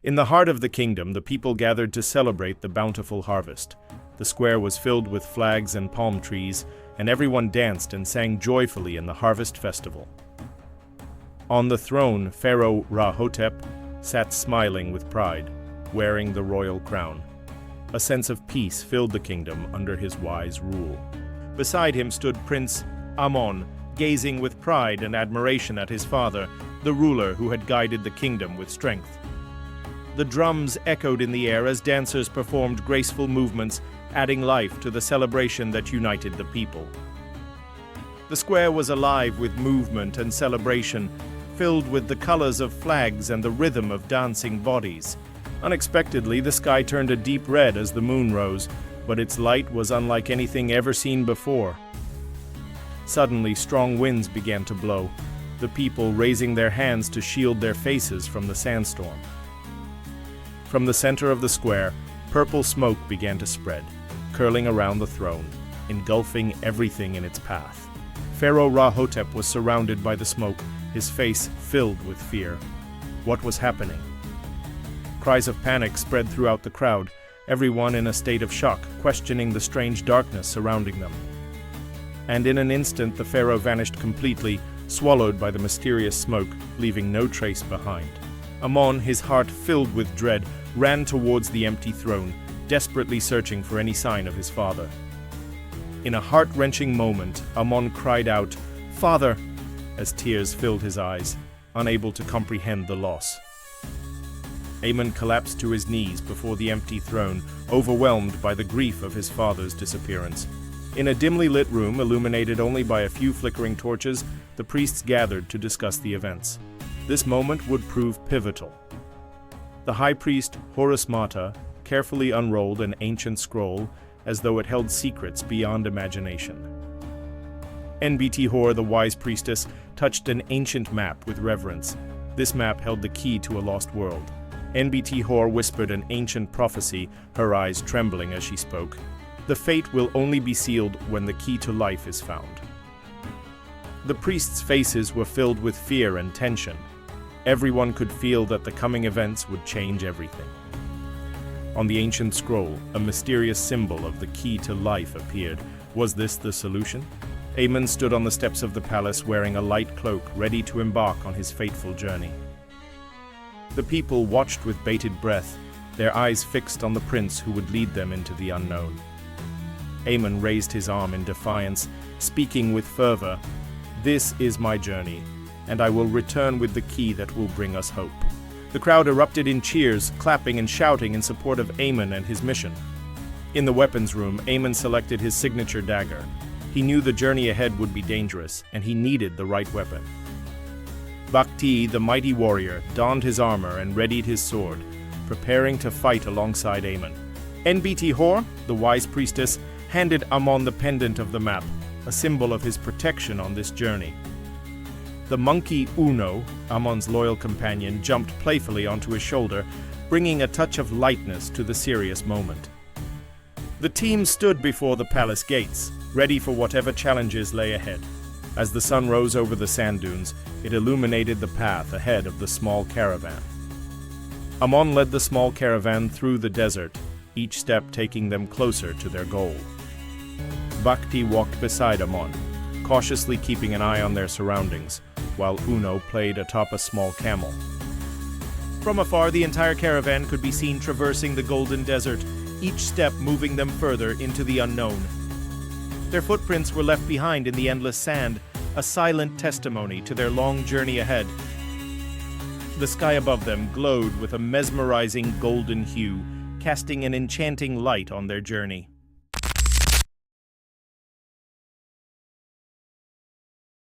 In the heart of the kingdom, the people gathered to celebrate the bountiful harvest. The square was filled with flags and palm trees, and everyone danced and sang joyfully in the harvest festival. On the throne, Pharaoh Ra Hotep sat smiling with pride, wearing the royal crown. A sense of peace filled the kingdom under his wise rule. Beside him stood Prince Amon, gazing with pride and admiration at his father, the ruler who had guided the kingdom with strength. The drums echoed in the air as dancers performed graceful movements, adding life to the celebration that united the people. The square was alive with movement and celebration, filled with the colors of flags and the rhythm of dancing bodies. Unexpectedly, the sky turned a deep red as the moon rose, but its light was unlike anything ever seen before. Suddenly, strong winds began to blow, the people raising their hands to shield their faces from the sandstorm. From the center of the square, purple smoke began to spread, curling around the throne, engulfing everything in its path. Pharaoh Ra Hotep was surrounded by the smoke, his face filled with fear. What was happening? Cries of panic spread throughout the crowd, everyone in a state of shock, questioning the strange darkness surrounding them. And in an instant, the pharaoh vanished completely, swallowed by the mysterious smoke, leaving no trace behind. Amon, his heart filled with dread, ran towards the empty throne, desperately searching for any sign of his father. In a heart-wrenching moment, Amon cried out, "Father!" as tears filled his eyes, unable to comprehend the loss. Amon collapsed to his knees before the empty throne, overwhelmed by the grief of his father's disappearance. In a dimly lit room, illuminated only by a few flickering torches, the priests gathered to discuss the events. This moment would prove pivotal. The high priest, Horus Mata, carefully unrolled an ancient scroll as though it held secrets beyond imagination. NBT Hor, the wise priestess, touched an ancient map with reverence. This map held the key to a lost world. NBT Hor whispered an ancient prophecy, her eyes trembling as she spoke. The fate will only be sealed when the key to life is found. The priests' faces were filled with fear and tension. Everyone could feel that the coming events would change everything. On the ancient scroll, a mysterious symbol of the key to life appeared. Was this the solution? Amon stood on the steps of the palace wearing a light cloak, ready to embark on his fateful journey. The people watched with bated breath, their eyes fixed on the prince who would lead them into the unknown. Amon raised his arm in defiance, speaking with fervor, "This is my journey, and I will return with the key that will bring us hope." The crowd erupted in cheers, clapping and shouting in support of Amon and his mission. In the weapons room, Amon selected his signature dagger. He knew the journey ahead would be dangerous, and he needed the right weapon. Bhakti, the mighty warrior, donned his armor and readied his sword, preparing to fight alongside Amon. NBT Hor, the wise priestess, handed Amon the pendant of the map, a symbol of his protection on this journey. The monkey Uno, Amon's loyal companion, jumped playfully onto his shoulder, bringing a touch of lightness to the serious moment. The team stood before the palace gates, ready for whatever challenges lay ahead. As the sun rose over the sand dunes, it illuminated the path ahead of the small caravan. Amon led the small caravan through the desert, each step taking them closer to their goal. Bhakti walked beside Amon, cautiously keeping an eye on their surroundings, while Uno played atop a small camel. From afar, the entire caravan could be seen traversing the golden desert, each step moving them further into the unknown. Their footprints were left behind in the endless sand, a silent testimony to their long journey ahead. The sky above them glowed with a mesmerizing golden hue, casting an enchanting light on their journey.